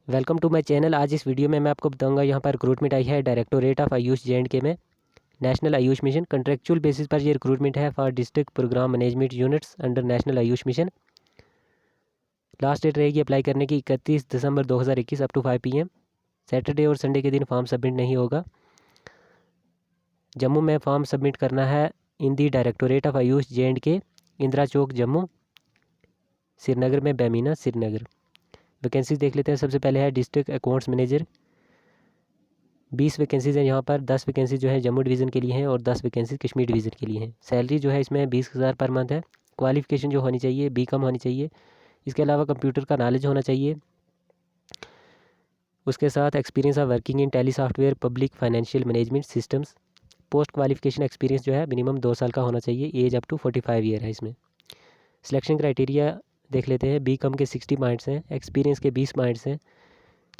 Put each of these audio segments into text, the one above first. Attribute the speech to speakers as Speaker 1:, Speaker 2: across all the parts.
Speaker 1: Welcome to my channel. आज इस video में मैं आपको बताऊंगा यहाँ पर रिक्रूटमेंट आई है डायरेक्टोरेट ऑफ आयुष जे&के में, national Ayush mission. Contractual basis पर ये रिक्रूटमेंट है for district programme management units under national Ayush mission. Last date रहेगी अप्लाई करने की 31 दिसंबर 2021 अप टू 5 PM। सैटरडे और संडे के दिन फॉर्म सबमिट नहीं होगा। जम्मू में फॉर्म सबमिट करना है in the directorate of Ayush J and K, Indira Chowk Jammu, Srinagar में बेमीना श्रीनगर। वैकेंसीज देख लेते हैं। सबसे पहले है डिस्ट्रिक्ट अकाउंट्स मैनेजर, 20 वैकेंसीज़ हैं यहाँ पर। 10 वैकेंसी जो है जम्मू डिवीज़न के लिए हैं और 10 वैकेंसी कश्मीर डिवीज़न के लिए हैं। सैलरी जो है इसमें 20,000 पर मंथ है। क्वालिफिकेशन जो होनी चाहिए BCom होनी चाहिए। इसके अलावा कंप्यूटर का नॉलेज होना चाहिए। उसके साथ experience of working in Tally software public financial management systems. Post qualification experience जो है मिनिमम 2 साल का होना चाहिए। एज अप टू 45 ईयर है इसमें। सिलेक्शन क्राइटेरिया देख लेते हैं। BCom के 60 पॉइंट्स हैं, एक्सपीरियंस के 20 पॉइंट्स हैं।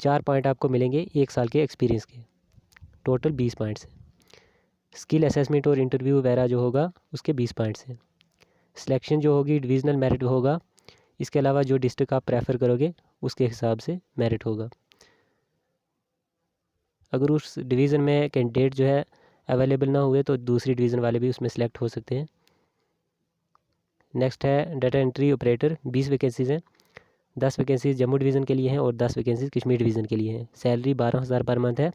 Speaker 1: 4 पॉइंट आपको मिलेंगे 1 साल के एक्सपीरियंस के, टोटल 20 पॉइंट्स हैं। स्किल असेसमेंट और इंटरव्यू वगैरह जो होगा उसके 20 पॉइंट्स हैं। सिलेक्शन जो होगी डिविजनल मेरिट होगा। इसके अलावा जो डिस्ट्रिक्ट आप प्रेफर करोगे उसके हिसाब से मेरिट होगा। अगर उस डिवीज़न में कैंडिडेट जो है अवेलेबल ना हुए तो दूसरी डिवीज़न वाले भी उसमें सेलेक्ट हो सकते हैं। नेक्स्ट है डाटा एंट्री ऑपरेटर, 20 वैकेंसीज़ हैं। 10 वैकेंसीज जम्मू डिवीज़न के लिए हैं और 10 वैकेंसीज कश्मीर डिवीज़न के लिए हैं। सैलरी 12,000 पर मंथ है।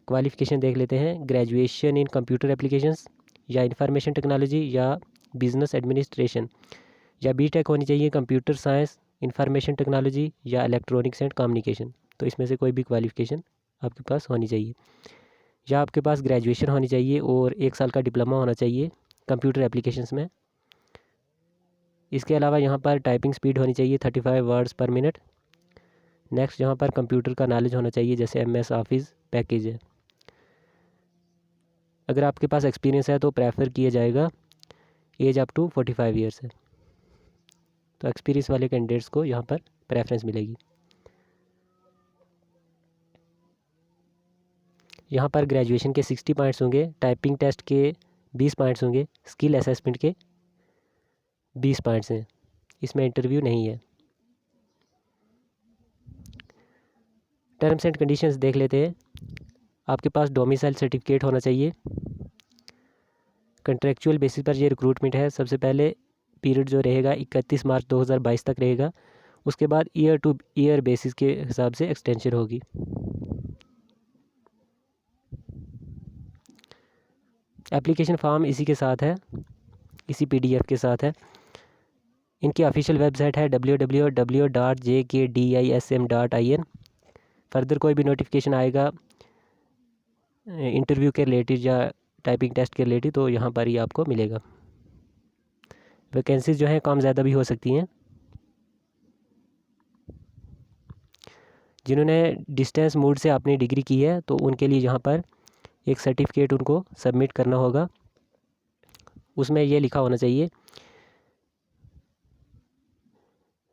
Speaker 1: क्वालिफिकेशन देख लेते हैं। ग्रेजुएशन इन कंप्यूटर एप्लीकेशंस या इंफॉर्मेशन टेक्नोलॉजी या बिजनेस एडमिनिस्ट्रेशन या BTech होनी चाहिए। कंप्यूटर साइंस, इंफॉर्मेशन टेक्नोलॉजी या इलेक्ट्रॉनिक्स एंड कम्युनिकेशन, तो इसमें से कोई भी क्वालिफिकेशन आपके पास होनी चाहिए। या आपके पास ग्रेजुएशन होनी चाहिए और 1 साल का डिप्लोमा होना चाहिए कंप्यूटर एप्लीकेशंस में। इसके अलावा यहाँ पर टाइपिंग स्पीड होनी चाहिए 35 वर्ड्स पर मिनट। नेक्स्ट यहाँ पर कंप्यूटर का नॉलेज होना चाहिए, जैसे MS ऑफिस पैकेज है। अगर आपके पास एक्सपीरियंस है तो प्रेफर किया जाएगा। एज अप टू 45 ईयर्स है, तो एक्सपीरियंस वाले कैंडिडेट्स को यहाँ पर प्रेफरेंस मिलेगी। यहाँ पर ग्रेजुएशन के 60 पॉइंट्स होंगे, टाइपिंग टेस्ट के 20 पॉइंट्स होंगे, स्किल असेसमेंट के 20 पॉइंट्स हैं। इसमें इंटरव्यू नहीं है। टर्म्स एंड कंडीशंस देख लेते हैं। आपके पास डोमिसाइल सर्टिफिकेट होना चाहिए। कंट्रेक्चुअल बेसिस पर ये रिक्रूटमेंट है। सबसे पहले पीरियड जो रहेगा 31 मार्च 2022 तक रहेगा। उसके बाद ईयर टू ईयर बेसिस के हिसाब से एक्सटेंशन होगी। एप्लीकेशन फॉर्म इसी के साथ है, इसी PDF के साथ है। इनकी ऑफिशियल वेबसाइट है www.jkdism.in। फर्दर कोई भी नोटिफिकेशन आएगा इंटरव्यू के रिलेटेड या टाइपिंग टेस्ट के रिलेटेड तो यहाँ पर ही आपको मिलेगा। वैकेंसीज जो हैं कम ज़्यादा भी हो सकती हैं। जिन्होंने डिस्टेंस मोड से अपनी डिग्री की है तो उनके लिए यहाँ पर एक सर्टिफिकेट उनको सबमिट करना होगा। उसमें ये लिखा होना चाहिए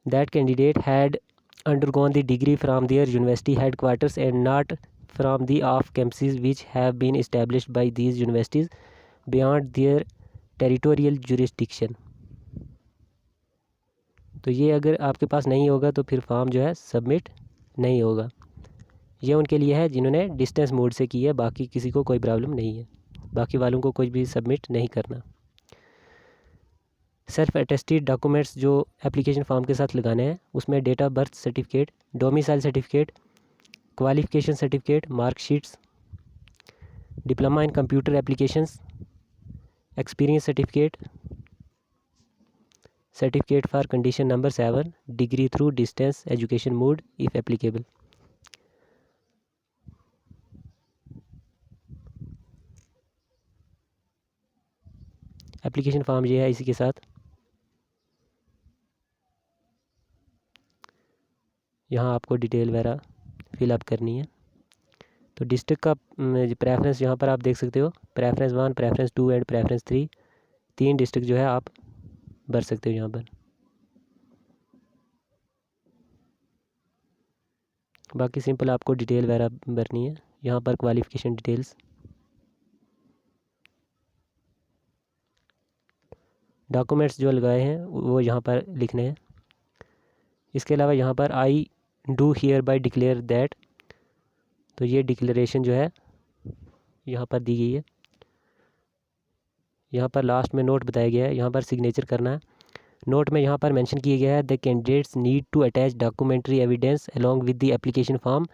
Speaker 1: that candidate had undergone the degree from their university headquarters and not from the off campuses which have been established by these universities beyond their territorial jurisdiction। तो ये अगर आपके पास नहीं होगा तो फिर फॉर्म जो है सबमिट नहीं होगा। ये उनके लिए है जिन्होंने डिस्टेंस मोड से की है, बाकी किसी को कोई प्रॉब्लम नहीं है। बाकी वालों को कुछ भी सबमिट नहीं करना। सेल्फ अटेस्टेड डॉक्यूमेंट्स जो एप्लीकेशन फॉर्म के साथ लगाने हैं उसमें date of birth certificate, domicile certificate, qualification certificate, marksheets, diploma in computer applications, experience certificate, certificate for condition number 7, degree through distance education mode if applicable. Application form ये है इसी के साथ। यहाँ आपको डिटेल वगैरह फिलअप करनी है। तो डिस्ट्रिक्ट का प्रेफरेंस यहाँ पर आप देख सकते हो, preference 1, preference 2 and preference 3। 3 district जो है आप भर सकते हो यहाँ पर। बाकी सिंपल आपको डिटेल वगैरह भरनी है। यहाँ पर क्वालिफिकेशन डिटेल्स, डॉक्यूमेंट्स जो लगाए हैं वो यहाँ पर लिखने हैं। इसके अलावा यहाँ पर do here bye declare that, तो ये डिक्लेरेशन जो है यहाँ पर दी गई है। यहाँ पर लास्ट में नोट बताया गया है, यहाँ पर सिग्नेचर करना है। नोट में यहाँ पर मेंशन किया गया है the candidates need to attach documentary evidence along with the application form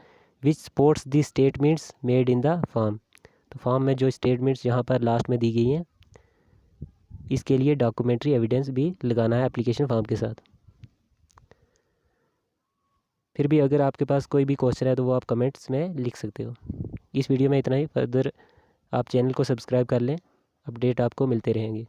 Speaker 1: which supports the statements made in the form. तो फॉर्म में जो स्टेटमेंट्स यहाँ पर लास्ट में दी गई हैं, इसके लिए डॉक्यूमेंट्री एविडेंस भी लगाना है एप्लीकेशन फॉर्म के साथ। फिर भी अगर आपके पास कोई भी क्वेश्चन है तो वो आप कमेंट्स में लिख सकते हो। इस वीडियो में इतना ही। फर्दर आप चैनल को सब्सक्राइब कर लें, अपडेट आपको मिलते रहेंगे।